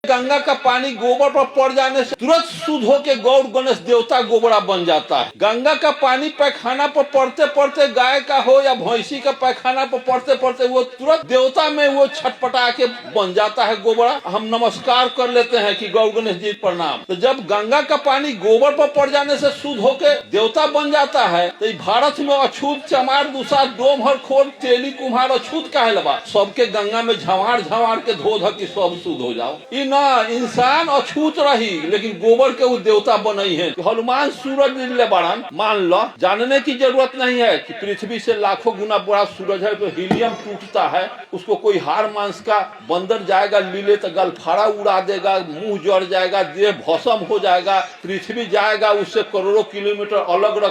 गंगा का पानी गोबर पर पड़ जाने से तुरंत शुद्ध होकर गौर गणेश देवता गोबरा बन जाता है। गंगा का पानी पैखाना पर पड़ते पड़ते गाय का हो या भैंसी का पैखाना पर पड़ते पड़ते वो तुरंत देवता में वो छटपटा के बन जाता है गोबरा। हम नमस्कार कर लेते हैं कि गौर गणेश जी प्रणाम। तो जब गंगा का पानी गोबर पर पड़ जाने से शुद्ध होकर देवता बन जाता है तो भारत में अछूत चमार दूसरा डोमहर खोर तेली कुम्हार अछूत कहलबा सबके गंगा में झवाड़ झवाड़ के धो ध की सब शुद्ध हो जाओ। ना इंसान अछूत रही लेकिन गोबर के वो देवता बनई है। हनुमान सूरज ले बड़न मान लो, जानने की जरूरत नहीं है कि पृथ्वी से लाखों गुना बड़ा सूरज है। तो हीलियम टूटता है, उसको कोई हार मांस का बंदर जाएगा लीले तो गलफाड़ा उड़ा देगा, मुंह जड़ जाएगा, देह भस्म हो जाएगा। पृथ्वी जाएगा उससे करोड़ों किलोमीटर अलग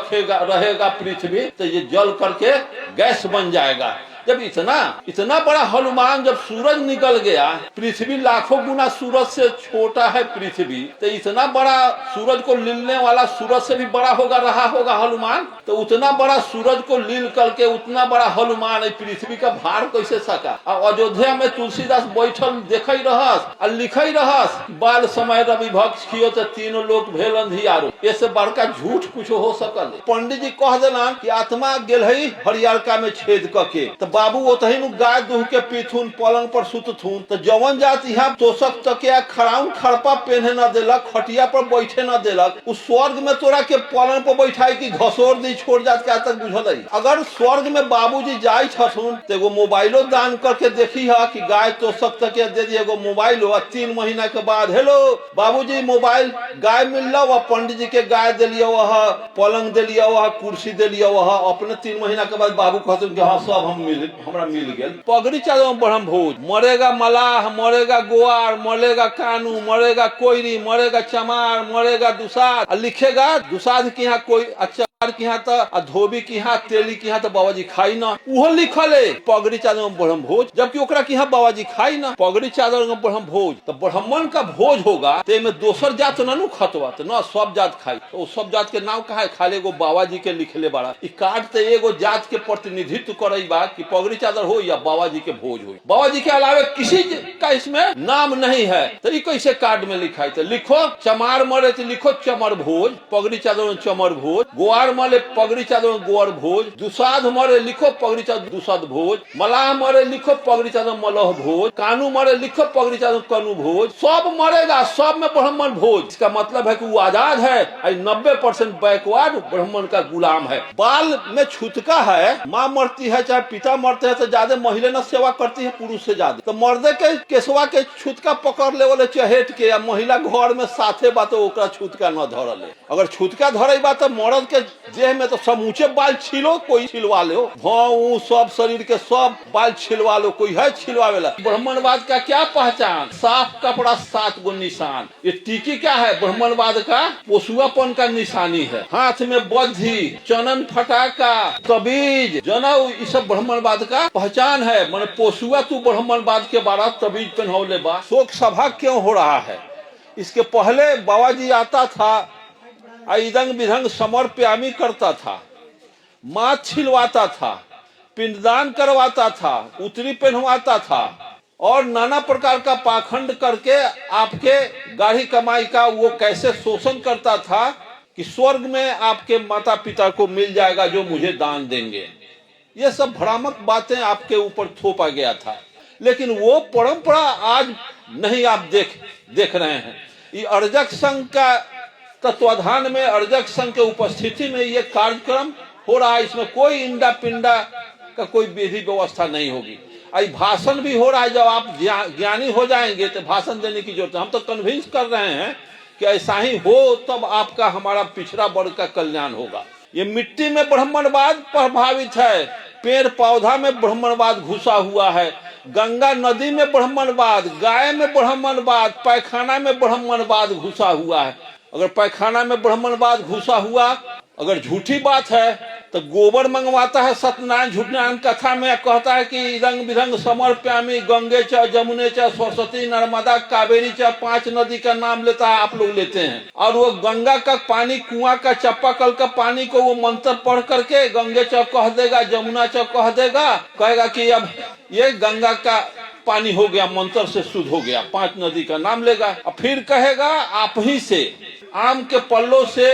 रहेगा पृथ्वी, तो ये जल करके गैस बन जाएगा। जब इतना बड़ा हनुमान जब सूरज निकल गया, पृथ्वी लाखों गुना सूरज से छोटा है पृथ्वी, तो इतना बड़ा सूरज को लीलने वाला सूरज से भी बड़ा रहा होगा हनुमान। तो उतना बड़ा सूरज को लील करके उतना बड़ा हनुमान पृथ्वी का भार कैसे सका। और अयोध्या में तुलसीदास बैठल देख रहस और लिख रहस, बाल समय रवि भक्त खियो तो तीनों लोग भेल अंधियारो। ऐसे बड़का झूठ कुछ हो सकल। पंडित जी कह देना कि आत्मा गेल हरियरका में छेद करके, तो बाबू ओतही नु गाय दूह के पीथुन पलंग पर सुतथुन। तो जवन जात यहाँ तोषक तकिया खड़ाउन खड़पा पहने न देलक, खटिया पर बैठे न देलक, उस स्वर्ग में तोरा के पलंग पर बैठाई की घसोर दी छोड़ जात क्या तक बुझल है। अगर स्वर्ग में बाबूजी जाई छथुन तो एगो मोबाइलो दान करके देखी है कि गाय तोषक तकिया दे दी एगो मोबाइल हो। 3 महीना के बाद हेलो बाबूजी मोबाइल गाय मिल लो, पंडित जी के गाय दिलियो वह पलंग दिलियो वह कुर्सी दिलियो वह। अपने 3 महीना के बाद बाबू कहते हाँ सब हमरा मिल गया। पगड़ी चादर ब्रह्म भोज, मरेगा मलाह, मरेगा गोवार, मरेगा कानू, मरेगा कोयरी, मरेगा चमार, मरेगा दुसाद। लिखेगा दुसाद की यहाँ कोई अच्छा की यहाँ तो धोबी की यहाँ तेली की यहाँ तो बाबा जी खाई ना, वो लिखल है पगड़ी चादर में ब्रह्म भोज। जबकि ओकरा की यहाँ बाबा जी खाई ना, पगड़ी चादर में ब्रह्म भोज। तो ब्राह्मण का भोज होगा तो में दोसर जात ना खतवा, तो ना सब जात खाई। तो सब जात के नाम कहा है, खाली एगो बाबा जी के लिखले बाड़ा। कार्ड तो एगो जात के प्रतिनिधित्व करे बा कि पगड़ी चादर हो या बाबा जी के भोज हो। बाबा जी के अलावे किसी का इसमें नाम नहीं है। तो कैसे कार्ड में लिखा है? तो लिखो चमार मरे तो लिखो चमर भोज, पगड़ी चादर में चमर भोज। गोवार मरे पगड़ी चादर में गोवर भोज। दुसाध मरे लिखो पगड़ी चादर दुसाध भोज। मलाह मरे लिखो पगड़ी चादर मलह भोज। कानू मरे लिखो पगड़ी चादर कानू भोज। सब मरेगा, सब में ब्राह्मण भोज। इसका मतलब है कि वो आजाद है, 90% बैकवर्ड ब्राह्मण का गुलाम है। बाल में छूतका है, माँ मरती है चाहे पिता मरते हैं तो ज्यादा महिला न सेवा करती है पुरुष से ज्यादा। तो मर्दे के केसवा के छूतका पकड़ ले वाले चहेट के, या महिला घर में साथे बा तो ओकरा छूतका न धरले। अगर छूतका धरे बा तो मर्द के देह में तो समूचे बाल छीलो, कोई छिलवा लो, भाव सब शरीर के सब बाल छिलवा लो, कोई है छिलवावेला। ब्राह्मणवाद का क्या पहचान? साफ कपड़ा 7 गो निशान। ये टीकी क्या है? ब्राह्मणवाद का पोसुआपन का निशानी है। हाथ में बद्धी, चनन फटाका, तबीज, जनऊ, ये सब ब्राह्मणवाद का पहचान है। मैंने पोसुआ तू ब्राह्मणवाद के बारा तबीज पहनौले बा। शोक सभा क्यों हो रहा है? इसके पहले बाबा जी आता था, इदंग बिधंग समर्प्यामी करता था, माँ छिलवाता था, पिंडदान करवाता था, उत्तरी पहनवाता था और नाना प्रकार का पाखंड करके आपके गाढ़ी कमाई का वो कैसे शोषण करता था कि स्वर्ग में आपके माता पिता को मिल जाएगा जो मुझे दान देंगे। ये सब भ्रामक बातें आपके ऊपर थोपा गया था। लेकिन वो परंपरा आज नहीं आप देख रहे हैं। ये अर्जक संघ का तत्वाधान में, अर्जक संघ के उपस्थिति में ये कार्यक्रम हो रहा है। इसमें कोई इंडा पिंडा का कोई विधि व्यवस्था नहीं होगी। आई भाषण भी हो रहा है। जब आप ज्ञानी हो जाएंगे तो भाषण देने की जरूरत है। हम तो कन्विंस कर रहे हैं कि ऐसा ही हो तब आपका हमारा पिछड़ा वर्ग का कल्याण होगा। ये मिट्टी में ब्राह्मणवाद प्रभावित है, पेड़ पौधा में ब्राह्मणवाद घुसा हुआ है, गंगा नदी में ब्राह्मणवाद, गाय में ब्राह्मणवाद, पैखाना में ब्राह्मणवाद घुसा हुआ है। अगर पैखाना में ब्राह्मणवाद घुसा हुआ, अगर झूठी बात है तो गोबर मंगवाता है सत्यनारायण झूठनारायण कथा में, कहता है कि रंग बिरंग समर्प्यामी, गंगे च जमुने च सरस्वती नर्मदा कावेरी च 5 नदी का नाम लेता है, आप लोग लेते हैं। और वो गंगा का पानी, कुआं का चापाकल का पानी को वो मंत्र पढ़ करके गंगे च कह देगा, जमुना च कह देगा, कहेगा कि अब ये गंगा का पानी हो गया, मंत्र से शुद्ध हो गया, 5 नदी का नाम लेगा और फिर कहेगा आप ही से आम के पल्लों से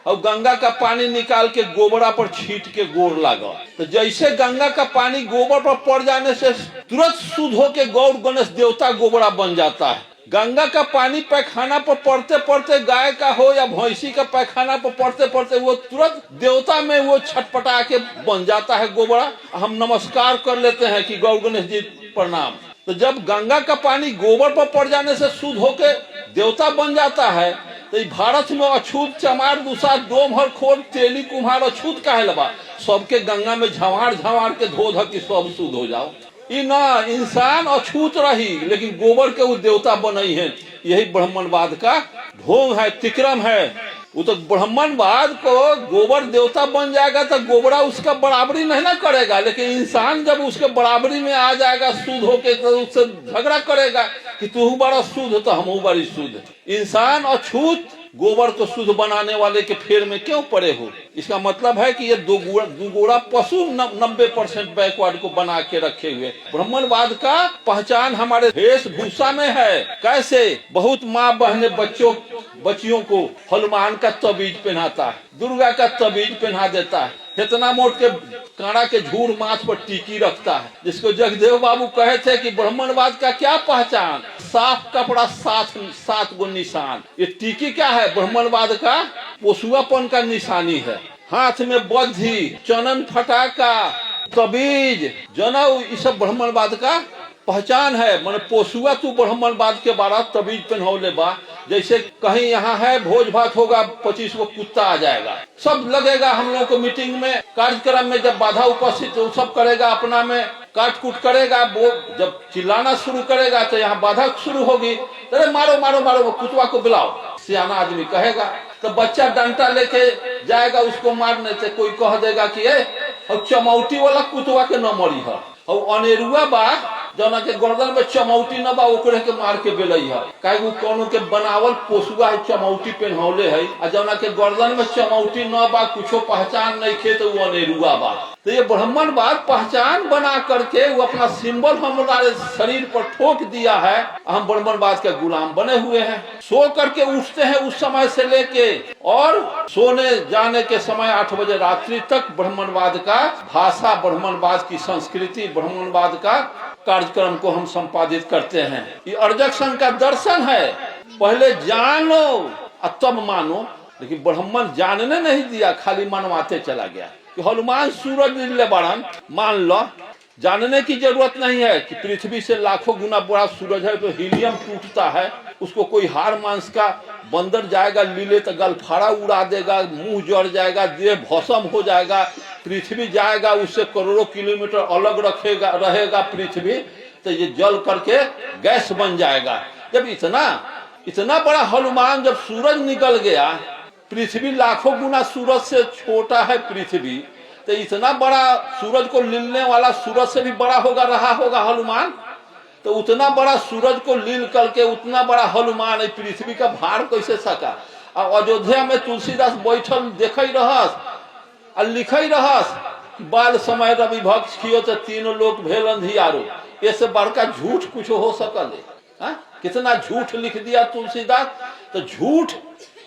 और गंगा का पानी निकाल के गोबरा पर छीट के गोड़ लगा। तो जैसे गंगा का पानी गोबर पर पड़ जाने से तुरंत शुद्ध होके गौर गणेश देवता गोबरा बन जाता है। गंगा का पानी पैखाना पर पड़ते पड़ते, गाय का हो या भैंसी का पैखाना पर पड़ते पड़ते वो तुरंत देवता में वो छटपटा के बन जाता है गोबरा। हम नमस्कार कर लेते हैं कि गौर गणेश जी प्रणाम। तो जब गंगा का पानी गोबर पर पड़ जाने से शुद्ध होके देवता बन जाता है, तो भारत में अछूत चमार दुसार डोमहर खोर तेली कुम्हार अछूत काहे लबा, सबके गंगा में झवाड़ झवाड़ के धो ध कि सब शुद्ध हो जाओ। ना इंसान अछूत रही लेकिन गोबर के वो देवता बनई है। यही ब्राह्मणवाद का ढोंग है, तिक्रम है। वो तो ब्राह्मणवाद को गोबर देवता बन जाएगा तो गोबरा उसका बराबरी नहीं ना करेगा, लेकिन इंसान जब उसके बराबरी में आ जाएगा शुद्ध होके तो उससे झगड़ा करेगा कि तू बड़ा शुद्ध तो हम बड़ी शुद्ध। इंसान अछूत गोबर को शुद्ध बनाने वाले के फेर में क्यों पड़े हो? इसका मतलब है कि ये दुगोड़ा पशु 90% बैकवर्ड को बना के रखे हुए। ब्राह्मणवाद का पहचान हमारे वेशभूषा में है। कैसे बहुत माँ बहने बच्चियों को हनुमान का तबीज पहनाता है, दुर्गा का तबीज पहना देता है, इतना मोट के कांड़ा के झूर माथ पर टीकी रखता है, जिसको जगदेव बाबू कहे थे कि ब्राह्मणवाद का क्या पहचान, साफ कपड़ा सात गो निशान। ये टीकी क्या है? ब्राह्मणवाद का पोसुआपन का निशानी है। हाथ में बद्धी, चनन फटाका, तबीज, जनऊ, ये सब ब्राह्मणवाद का पहचान है। मैंने पोसुआ तू ब्राह्मणवाद के बारा तबीज पहनौले बा। जैसे कहीं यहाँ है भोज भात होगा, 25 को कुत्ता आ जाएगा, सब लगेगा हम लोगों को मीटिंग में, कार्यक्रम में जब बाधा उपस्थित तो सब करेगा, अपना में काट कूट करेगा। वो जब चिल्लाना शुरू करेगा तो यहाँ बाधा शुरू होगी, अरे मारो मारो मारो कुतवा को बुलाओ, सियाना आदमी कहेगा। तो बच्चा डंडा लेके जाएगा उसको मारने से, कोई कह देगा कि और चमौटी वाला कुतवा के न मरी है, और अनेरुआ बा जना के गर्दन में चमौटी न बा ओकरे के मार के बेलई है। काहे वो कोनो के बनावल पोसुआ है चमौटी पहनौले है, और जना के गर्दन में चमौटी न बा, कुछो पहचान नहीं खे तो वो अनेरुआ बा। तो ये ब्राह्मणवाद पहचान बना करके वो अपना सिंबल हमारे शरीर पर ठोक दिया है। हम ब्राह्मणवाद के गुलाम बने हुए हैं। सो करके उठते हैं उस समय से लेके और सोने जाने के समय 8 बजे रात्रि तक ब्राह्मणवाद का भाषा, ब्राह्मणवाद की संस्कृति, ब्राह्मणवाद का कार्यक्रम को हम संपादित करते हैं। ये अर्जक संघ का दर्शन है, पहले जानो और तब मानो। लेकिन ब्राह्मण जानने नहीं दिया, खाली मनवाते चला गया कि हनुमान सूरज ले बड़न, मान लो। जानने की जरूरत नहीं है कि पृथ्वी से लाखों गुना बड़ा सूरज है, तो हीलियम टूटता है, उसको कोई हार मांस का बंदर जाएगा लीले तो गलफाड़ा उड़ा देगा, मुंह जड़ जाएगा, देह भस्म हो जाएगा। पृथ्वी जाएगा उससे करोड़ों किलोमीटर अलग रहेगा पृथ्वी, तो ये जल करके गैस बन जाएगा। जब इतना बड़ा हनुमान, जब सूरज निकल गया, पृथ्वी लाखों गुना सूरज से छोटा है पृथ्वी, तो इतना बड़ा सूरज को लीलने वाला सूरज से भी बड़ा रहा होगा हनुमान। तो उतना बड़ा सूरज को लील करके उतना बड़ा हनुमान है, पृथ्वी का भार कैसे सका। और अयोध्या में तुलसीदास बैठल देख रहस और लिख रहस, बाल समय रवि भक्त खियो तो तीनों लोग भेल अंधियारो। ऐसे बड़का झूठ कुछ हो सकल? कितना झूठ लिख दिया तुलसीदास। तो झूठ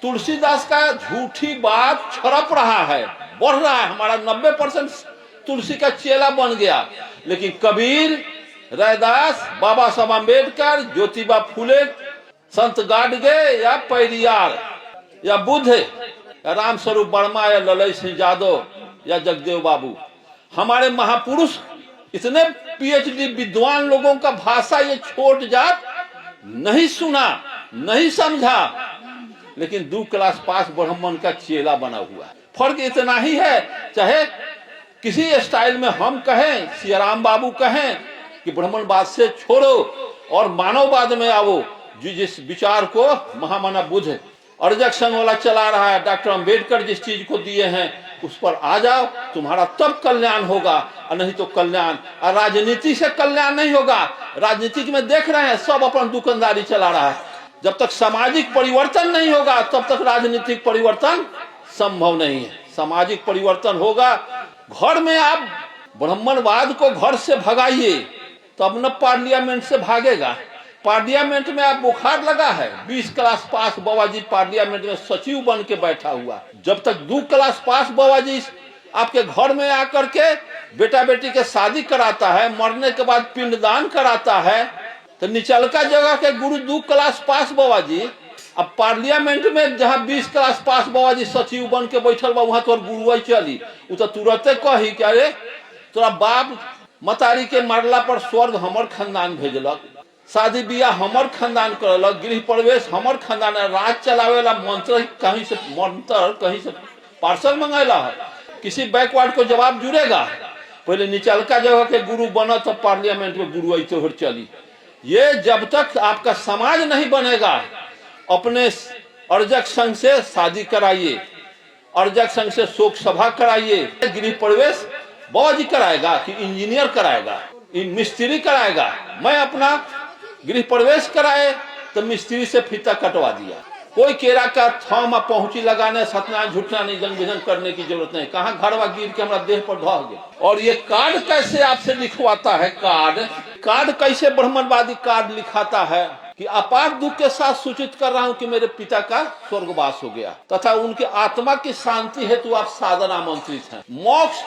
तुलसीदास का झूठी बात छरप रहा है, बढ़ रहा है। हमारा 90% तुलसी का चेला बन गया। लेकिन कबीर, रैदास, बाबा साहब अम्बेडकर, ज्योतिबा फुले, संत गाडगे या पैरियार या बुद्ध या राम स्वरूप वर्मा या ललई सिंह यादव या जगदेव बाबू, हमारे महापुरुष, इतने पीएचडी विद्वान लोगों का भाषा ये छोट जात नहीं सुना, नहीं समझा, लेकिन 2 क्लास पास ब्राह्मण का चेला बना हुआ है। फर्क इतना ही है। चाहे किसी स्टाइल में हम कहें, सियाराम बाबू कहें कि ब्राह्मणवाद से छोड़ो और मानववाद में आओ, जिस विचार को महामना बुद्ध अर्जक संघ वाला चला रहा है, डॉक्टर अम्बेडकर जिस चीज को दिए हैं उस पर आ जाओ, तुम्हारा तब कल्याण होगा, और नहीं तो कल्याण। और राजनीति से कल्याण नहीं होगा। राजनीतिक में देख रहे हैं सब अपन दुकानदारी चला रहा है। जब तक सामाजिक परिवर्तन नहीं होगा तब तक राजनीतिक परिवर्तन संभव नहीं है। सामाजिक परिवर्तन होगा। घर में आप ब्राह्मणवाद को घर से भगाइए तब न पार्लियामेंट से भागेगा। पार्लियामेंट में आप बुखार लगा है, 20 क्लास पास बाबाजी पार्लियामेंट में सचिव बन के बैठा हुआ। जब तक 2 क्लास पास बाबाजी आपके घर में आकर के बेटा बेटी के शादी कराता है, मरने के बाद पिंडदान कराता है, तो निचलका जगह के गुरु 2 क्लास पास बाबाजी अब पार्लियामेंट में जहाँ 20 क्लास पास बाबाजी सचिव बन के बैठल बा, वहां तोर गुरुआ चली उ तो तुरंते कही कि अरे तोरा बाप मतारी के मरला पर स्वर्ग हमर खानदान भेजलक, शादी बियाह हमर खानदान करलक, गृह प्रवेश हमर खानदान, राज चलावेला मंत्र कहीं से पार्सल मंगेला है। किसी बैकवर्ड को जवाब जुड़ेगा? पहले निचलका जगह के गुरु बना तो पार्लियामेंट में गुरु ऐसे चली। ये जब तक आपका समाज नहीं बनेगा, अपने अर्जक संघ से शादी कराइए, अर्जक संघ से शोक सभा कराइए, गृह प्रवेश बाबाजी कराएगा कि इंजीनियर कराएगा, मिस्त्री कराएगा। मैं अपना गृह प्रवेश कराए तो मिस्त्री से फीता कटवा दिया। कोई केरा का थम पहुंची लगाने सत्यनारायण झूठना नहीं जंग विजन करने की जरूरत नहीं। कहाँ घरवा गिर के हमारा देह पर ढह गया। और ये कार्ड कैसे आपसे लिखवाता है? कार्ड कैसे ब्राह्मणवादी कार्ड लिखाता है कि अपार दुख के साथ सूचित कर रहा हूं कि मेरे पिता का स्वर्गवास हो गया तथा उनके आत्मा की शांति हेतु आप सादर आमंत्रित हैं। मोक्ष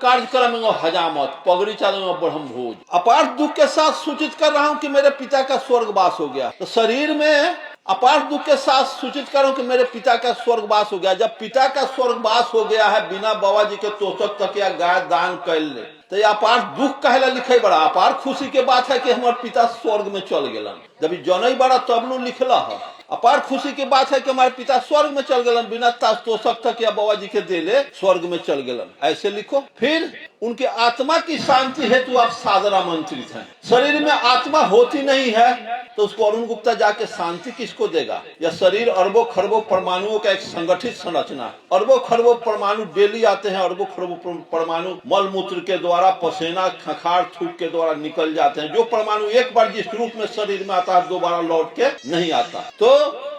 कार्यक्रम हजामत पगड़ी चादर ब्रह्म भोज। अपार दुख के साथ सूचित कर रहा हूं कि मेरे पिता का स्वर्गवास हो गया। तो शरीर में अपार दुख के साथ सूचित करो कि मेरे पिता का स्वर्गवास हो गया। जब पिता का स्वर्गवास हो गया है, बिना बाबा जी के तोषक तक या गाय दान कर ले, तो ये अपार दुख कहला लिखे बड़ा अपार खुशी के बात है कि हमारे पिता स्वर्ग में चल गए। जब जनई बड़ा तब नु लिखला है। अपार खुशी की बात है कि हमारे पिता स्वर्ग में चल गए, बिना तोषक तक या बाबा जी के देले स्वर्ग में चल गए, ऐसे लिखो। फिर उनके आत्मा की शांति हेतु आप सादर आमंत्रित हैं। शरीर में आत्मा होती नहीं है तो उसको अरुण गुप्ता जाके शांति किसको देगा? यह शरीर अरबों खरबों परमाणुओं का एक संगठित संरचना। अरबों खरबों परमाणु डेली आते हैं, अरबों खरबों परमाणु मल मूत्र के द्वारा, पसीना खखार थूक के द्वारा निकल जाते हैं। जो परमाणु एक बार जिस रूप में शरीर में आता है दोबारा लौट के नहीं आता। तो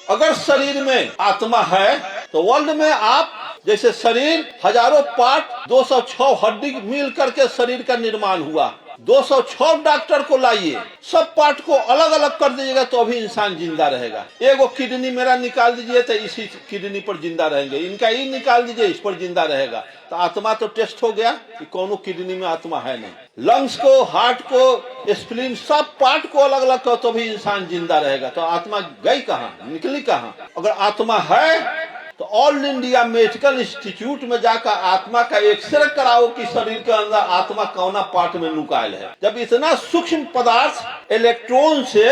अगर शरीर में आत्मा है तो वर्ल्ड में आप जैसे शरीर हजारों पार्ट 206 हड्डी मिल करके शरीर का निर्माण हुआ, 206 डॉक्टर को लाइए, सब पार्ट को अलग अलग कर दीजिएगा तो अभी इंसान जिंदा रहेगा। एगो किडनी मेरा निकाल दीजिए तो इसी किडनी पर जिंदा रहेंगे, इनका ही निकाल दीजिए इस पर जिंदा रहेगा। तो आत्मा तो टेस्ट हो गया कि कौनो किडनी में आत्मा है नहीं। लंग्स को, हार्ट को, स्प्लीन, सब पार्ट को अलग अलग करो तो भी इंसान जिंदा रहेगा। तो आत्मा गई कहाँ, निकली कहाँ? अगर आत्मा है तो ऑल इंडिया मेडिकल इंस्टीट्यूट में जाकर आत्मा का एक्सरे कराओ कि शरीर के अंदर आत्मा कौना पार्ट में नुकायल है। जब इतना सूक्ष्म पदार्थ इलेक्ट्रॉन से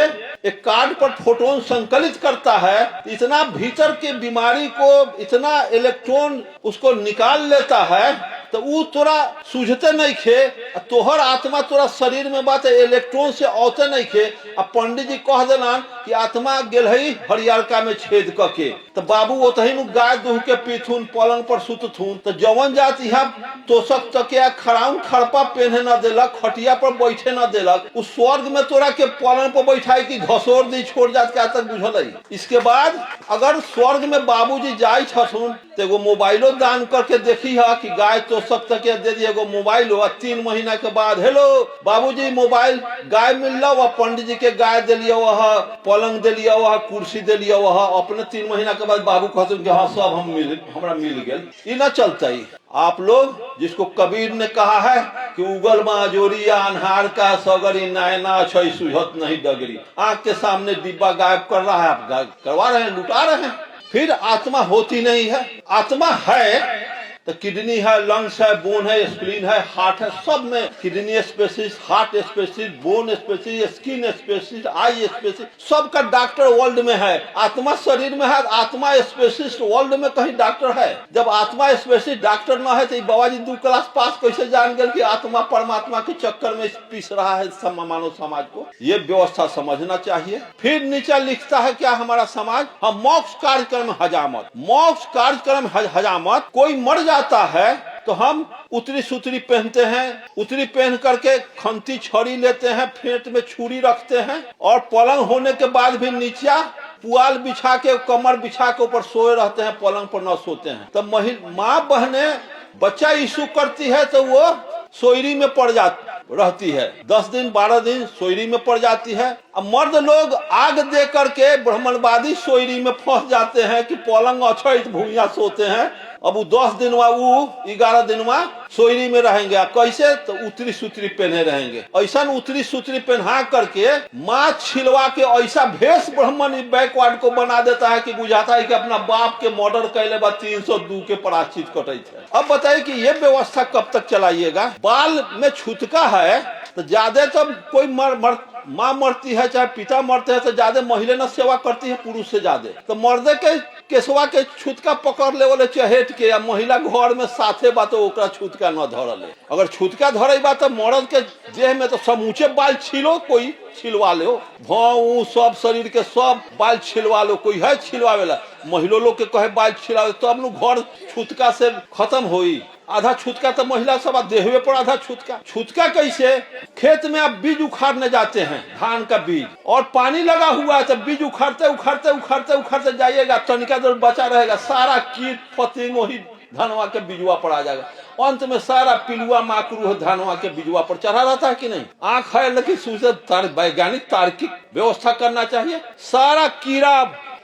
एक कार्ड पर फोटोन संकलित करता है, इतना भीतर के बीमारी को इतना इलेक्ट्रॉन उसको निकाल लेता है, तो वो तोरा सूझते नहीं खे। तोहर आत्मा तोरा शरीर में बात है, इलेक्ट्रॉन से औते नहीं खे। अब पंडित जी कह देना कि आत्मा गेल है हरियरका में छेद करके, तो बाबू ओतही नु गाय दूह के पीथुन पलंग पर सुतथुन। तो जवन जात यहाँ तोषक तकिया खराउन खड़पा पहने न देलक, खटिया पर बैठे न देलक, उस स्वर्ग में तोरा के पलंग पर बैठाई की घसोर दी छोड़ जात क्या तक बुझल है। इसके बाद अगर स्वर्ग में बाबूजी जाई छथुन तो एगो मोबाइलो दान करके देखी है कि गाय तोषक तकिया दे दी, एगो मोबाइल हो। 3 महीना के बाद हेलो बाबूजी मोबाइल गाय मिल रहा, पंडित जी के गाय दिलिया, वह पलंग दिलिया, वह कुर्सी दिलिया, वह अपने 3 महीना के बाद बाबू कहते कि हाँ सब हमरा मिल गए। ये न चलता ही। आप लोग जिसको कबीर ने कहा है कि उगल माजोरिया अनहार का सगरी नायना छई सुझत नहीं डगरी, आंख के सामने डिब्बा गायब कर रहा है, आप करवा रहे हैं, लुटा रहे हैं। फिर आत्मा होती नहीं है। आत्मा है तो किडनी है, लंग्स है, बोन है, स्प्लीन है, हार्ट है, सब में kidney specialist, heart specialist, bone specialist, skin specialist, eye specialist, सबका डॉक्टर वर्ल्ड में है। आत्मा शरीर में है, आत्मा स्पेशलिस्ट वर्ल्ड में कहीं डॉक्टर है? जब आत्मा स्पेशलिस्ट डॉक्टर न है तो बाबाजी 2 क्लास पास कैसे जान गए कि आत्मा परमात्मा के चक्कर में पीस रहा है मानव समाज को? ये व्यवस्था समझना चाहिए। फिर नीचे लिखता है क्या हमारा समाज? हम मोक्ष कार्यक्रम हजामत, मोक्ष कार्यक्रम हजामत। कोई मर जाता है तो हम उतरी सुतरी पहनते हैं, उतरी पहन करके खंती छड़ी लेते हैं, फेंट में छुरी रखते हैं, और पलंग होने के बाद भी नीचा पुआल बिछा के कमर बिछा के ऊपर सोए रहते हैं, पलंग पर न सोते हैं। तब माँ बहने बच्चा इशू करती है तो वो सोयरी में पड़ जाती, रहती है, 10 दिन 12 दिन सोयरी में पड़ जाती है। अब मर्द लोग आग दे करके ब्राह्मणवादी सोयरी में फंस जाते हैं कि पलंग अछैत भूइया सोते हैं। अब वो 10 दिन वो 11 दिन सोयरी में रहेंगे। कैसे? तो उतरी सुतरी पहने रहेंगे। ऐसा उतरी सुतरी पहना करके माँ छिलवा के ऐसा भेष ब्राह्मण बैकवर्ड को बना देता है कि बुझाता है कि अपना बाप के मर्डर कैले बाद 302 के प्रायश्चित कटे थे। अब बताइए कि ये व्यवस्था कब तक चलाइएगा? बाल में छूतका है तो ज्यादा तो कोई माँ मरती है चाहे पिता मरते हैं तो ज्यादा महिला न सेवा करती है पुरुष से ज्यादा। तो मर्दे के केसवा के छूतका पकड़ ले वाले चहेट के या महिला घर में साथे बात ओकरा छूतका न धरले। अगर छूतका धरे बा तो मर्द के देह में तो समूचे बाल छीलो, कोई छिलवा लो, भाव सब शरीर के सब बाल छिलवा लो, कोई है छिलवावेला? महिला लोग के कहे बाल छिलवावे तब तो घर छूतका से खत्म होई। आधा छूतका तो महिला सब देहवे पर आधा छूतका। छूतका कैसे? खेत में आप बीज उखाड़ने जाते हैं, धान का बीज, और पानी लगा हुआ है तो बीज उखाड़ते उखाड़ते उखाड़ते उखाड़ते जाइएगा, तनिका देर बचा रहेगा, सारा कीट पतिंग वही धनवा के बीजवा पर आ जाएगा। अंत में सारा पिलुआ माकरू धनवा के बीजवा पर चढ़ा रहता है कि नहीं? आंख है लेकिन सूझे वैज्ञानिक तार्किक व्यवस्था करना चाहिए। सारा कीड़ा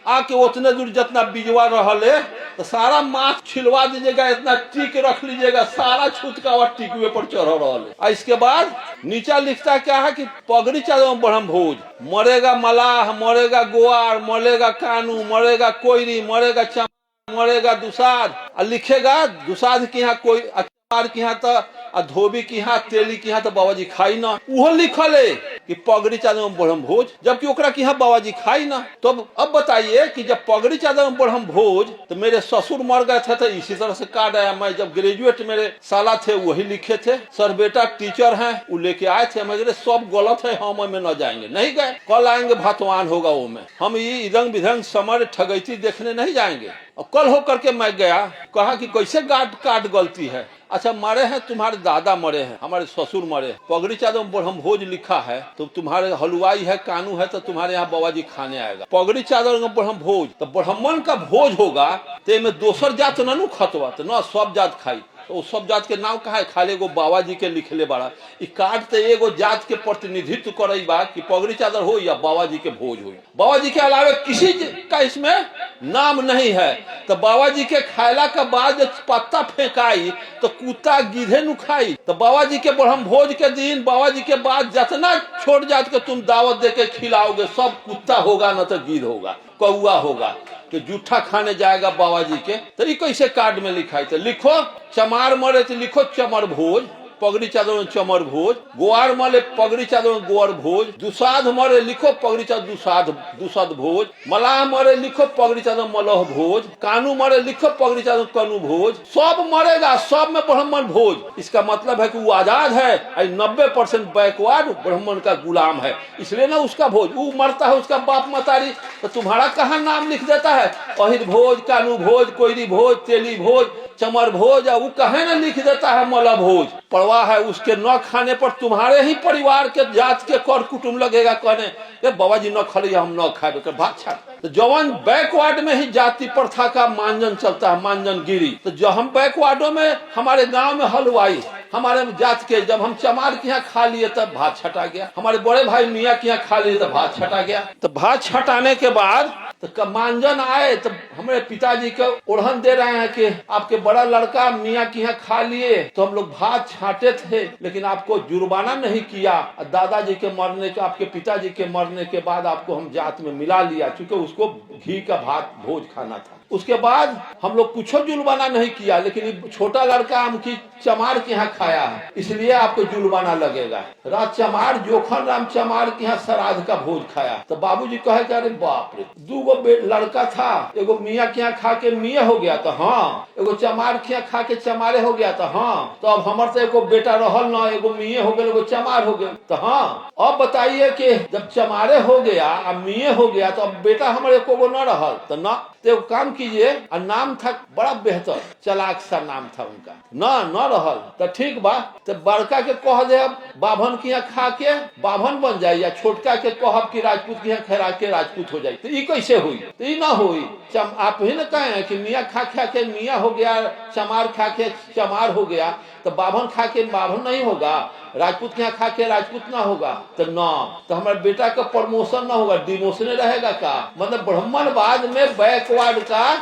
आके उतने दूर जितना बीजवा रहले तो सारा माछ छिलवा दीजिएगा, इतना टीक रख लीजिएगा, सारा छूतका और टीकुए पर चढ़ रहा। इसके बाद नीचा लिखता क्या है कि पगड़ी चादर ब्रह्म भोज, मरेगा मलाह, मरेगा गोवार, मरेगा कानू, मरेगा कोयरी, मरेगा चमार, मरेगा दुसाध। और लिखेगा दुसाध के यहाँ कोई चमार के यहाँ तो धोबी की यहाँ तेली की यहाँ तो बाबा जी खाई ना, वो लिखल है कि पगड़ी चादर में ब्रह्म भोज, जबकि ओकरा की यहाँ बाबा जी खाई ना। तो अब बताइए कि जब पगड़ी चादर में ब्रह्म भोज, तो मेरे ससुर मर गए थे तो इसी तरह से कार्ड आया। मैं जब ग्रेजुएट मेरे साला थे वही लिखे थे, सर बेटा टीचर हैं वो लेके आए थे, मैं सब गलत है, हम में न जाएंगे, नहीं गए। कल आएंगे भातवान होगा वो में, हम ये इधंग विधंग समर ठगैती देखने नहीं जाएंगे। और कल होकर के मैं गया, कहा कि कैसे कार्ड गलती है? अच्छा मरे हैं, तुम्हारे दादा मरे हैं, हमारे ससुर मरे हैं, पगड़ी चादर में ब्रह्म भोज लिखा है, तो तुम्हारे हलवाई है कानू है तो तुम्हारे यहाँ बाबा जी खाने आएगा। पगड़ी चादर में ब्रह्म भोज तो ब्राह्मण का भोज होगा, तो में दोसर जात न खतवा, तो न सब जात खाई। तो सब जात के नाम कहा है? खाली एगो बाबा जी के लिखले बड़ा। इ कार्ड तो एगो जात के प्रतिनिधित्व करे बा कि पगड़ी चादर हो या बाबा जी के भोज हो। बाबा जी के अलावे किसी का इसमें नाम नहीं है। तो बाबा जी के खायला के बाद पत्ता फेंकाई तो कुत्ता गिधे नु खाई। तो बाबा जी के ब्रह्म भोज के दिन बाबा जी के बाद जितना छोट जात के तुम दावत दे के खिलाओगे, सब कुत्ता होगा न तो गिध होगा, कौआ होगा, तो जूठा खाने जाएगा बाबा जी के। तो ये कैसे कार्ड में लिखा है? तो लिखो चमार मरे तो लिखो चमर भोज, पगड़ी चादर में चमर भोज। गोवार मरे पगड़ी चादर में गोवर भोज। दुसाध मरे लिखो पगड़ी चादर दुसाध भोज। मलाह मरे लिखो पगड़ी चादर मलह भोज। कानू मरे लिखो पगड़ी चादर कनू भोज। सब मरेगा, सब में ब्राह्मण भोज। इसका मतलब है कि वो आजाद है, 90% बैकवर्ड ब्राह्मण का गुलाम है, इसलिए ना उसका भोज। वो मरता है उसका बाप मतारी, तो तुम्हारा कहाँ नाम लिख देता है? अहिर भोज, कानू भोज, कोयरी भोज, तेली भोज, चमर भोज, वो कहे ना लिख देता है मला भोज। परवाह है उसके न खाने पर तुम्हारे ही परिवार के जात के कर कुटुंब लगेगा कहने बाबा जी न खा हम न खाए, भाग छाड़। तो जवान बैकवर्ड में ही जाति प्रथा का मानजन चलता है, मानजन गिरी। तो जो हम बैकवर्डों में हमारे गांव में हलवाई हमारे जात के, जब हम चमार के यहाँ खा लिए तब भात छटा गया। हमारे बड़े भाई मियाँ के यहाँ खा लिए तो भात छटा गया। तो भात छटाने के बाद तो मानजन आए तो हमारे पिताजी को ओढ़न दे रहे हैं कि आपके बड़ा लड़का मियाँ के यहाँ खा लिए तो हम लोग भात छाटे थे, लेकिन आपको जुर्माना नहीं किया। दादाजी के मरने के, आपके पिताजी के मरने के बाद आपको हम जात में मिला लिया, क्योंकि उसको घी का भात भोज खाना था। उसके बाद हम लोग कुछ जुर्माना नहीं किया, लेकिन छोटा लड़का हमकी चमार के यहाँ खाया है, इसलिए आपको जुर्माना लगेगा। रात चमार जोखन राम चमार के यहाँ श्राद्ध का भोज खाया। तो बाबूजी कहे कि अरे बाप रे, 2 लड़का था, एगो मियाँ के यहाँ खा के मियाँ हो गया तो हाँ, एगो चमार के यहाँ खा के चमारे हो गया तो हाँ, तो अब हमारे तो एगो बेटा रहल न, एगो मियाँ हो गया एगो चमार हो गया तो हाँ। अब बताइए कि जब चमारे हो गया अब मियाँ हो गया तो अब बेटा हमारे को न रहल तो न, तो काम कीजिए। और नाम था बड़ा बेहतर, चलाक सा नाम था उनका, न रहल तो ठीक बा, तो बड़का के कह दे बाभन के यहाँ खा के बाभन बन जाए, या छोटका के कहब कि राजपूत के यहाँ खा के राजपूत हो जाए। तो ये कैसे हुई? तो ये ना हुई। आप ही न कहे कि मियाँ खा के मियाँ हो गया, चमार खा के चमार हो गया, तो बाभन खा के बाभन नहीं होगा। राजपूत के यहाँ खा के राजपूत ना होगा तो ना, तो हमारे बेटा का प्रमोशन ना होगा, डिमोशन रहेगा का। मतलब ब्राह्मणवाद में बैकवर्ड का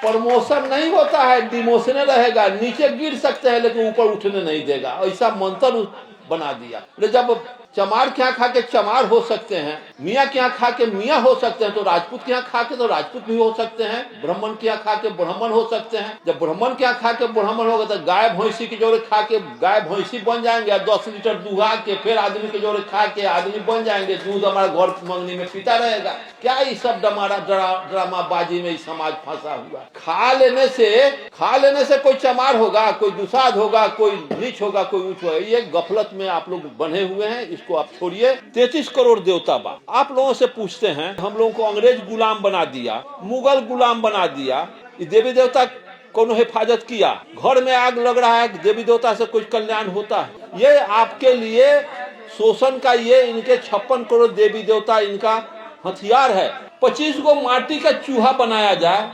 प्रमोशन नहीं होता है, डिमोशन रहेगा। नीचे गिर सकते हैं लेकिन ऊपर उठने नहीं देगा, ऐसा मंत्र बना दिया। जब चमार के यहाँ खा के चमार हो सकते हैं, मियाँ के यहाँ खा के मियाँ हो सकते हैं, तो राजपूत के यहाँ खा के तो राजपूत भी हो सकते हैं, ब्राह्मण के यहाँ खा के ब्राह्मण हो सकते हैं। जब ब्राह्मण के यहाँ खा के ब्राह्मण होगा तो गाय भैंसी के जोड़े खा के गाय भैंसी बन जाएंगे, 10 लीटर दुहा के फिर आदमी के जोड़े खा के आदमी बन जाएंगे, दूध हमारा घर मंगनी में पीता रहेगा। क्या ये सब ड्रामाबाजी में समाज फंसा हुआ। खा लेने से कोई चमार होगा, कोई दुसाध होगा, कोई नीच होगा, कोई ऊंच होगा। ये गफलत में आप लोग बने हुए हैं, इसको आप छोड़िए। 33 करोड़ देवता बा। आप लोगों से पूछते हैं, हम लोगों को अंग्रेज गुलाम बना दिया, मुगल गुलाम बना दिया, देवी देवता कौन हिफाजत किया? घर में आग लग रहा है, देवी देवता से कुछ कल्याण होता है? ये आपके लिए शोषण का, ये इनके 56 करोड़ देवी देवता इनका हथियार है। 25 को माटी का चूहा बनाया जाए,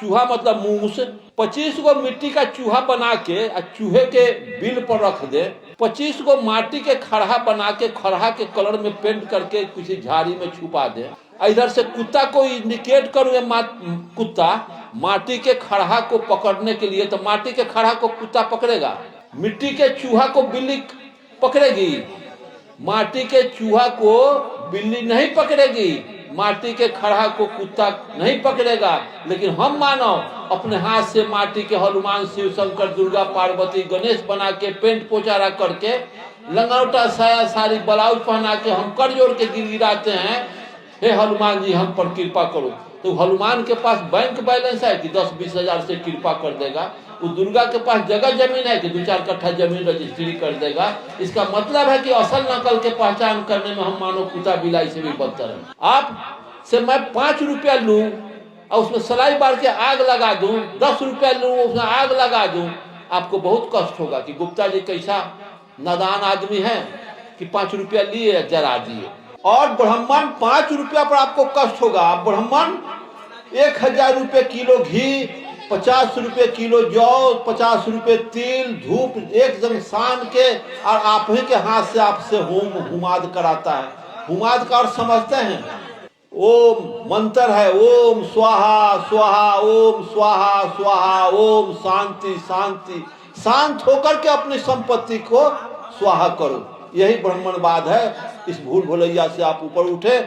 चूहा मतलब मूस, 25 को मिट्टी का चूहा बना के चूहे के बिल पर रख दे, 25 को माटी के खड़हा बना के खड़हा के कलर में पेंट करके किसी झाड़ी में छुपा दे। इधर से कुत्ता को इंडिकेट करूँ, कुत्ता माटी के खड़हा को पकड़ने के लिए, तो माटी के खड़हा को कुत्ता पकड़ेगा, मिट्टी के चूहा को बिल्ली पकड़ेगी, माटी के चूहा को बिल्ली नहीं पकड़ेगी, माटी के खड़हा को कुत्ता नहीं पकड़ेगा। लेकिन हम मानव अपने हाथ से माटी के हनुमान, शिव शंकर, दुर्गा, पार्वती, गणेश बना के पेंट पोचारा करके, लंगोटा साया साड़ी ब्लाउज पहना के हम कर जोड़ के गिराते हैं, हे हनुमान जी हम पर कृपा करो। तो हनुमान के पास बैंक बैलेंस है कि 10-20 हजार से कृपा कर देगा? वो दुर्गा के पास जगह जमीन है कि 2-4 कट्ठा जमीन रजिस्ट्री कर देगा? इसका मतलब है कि असल नकल के पहचान करने में हम मानो कुत्ता बिलाई से भी बदतर है। आप से मैं 5 रुपया लूं और उसमें सलाई बार के आग लगा दूं, 10 रुपया लूं उसमें आग लगा दूं, आपको बहुत कष्ट होगा कि गुप्ता जी कैसा नादान आदमी है कि 5 रुपया लिए जरा दिए। और ब्राह्मण 5 रुपया पर आपको कष्ट होगा। ब्राह्मण 1000 रुपये किलो घी, 50 रुपये किलो जौ, 50 रुपये तिल, धूप एक जन सान के, और आप ही के हाथ से आपसे हुमाद कराता है। हुमाद का अर्थ समझते हैं? ओम मंत्र है, ओम स्वाहा स्वाहा, ओम स्वाहा स्वाहा, ओम शांति शांति। शांत होकर के अपनी संपत्ति को स्वाहा करो, यही ब्राह्मणवाद है। इस भूल भुलैया से आप ऊपर उठे।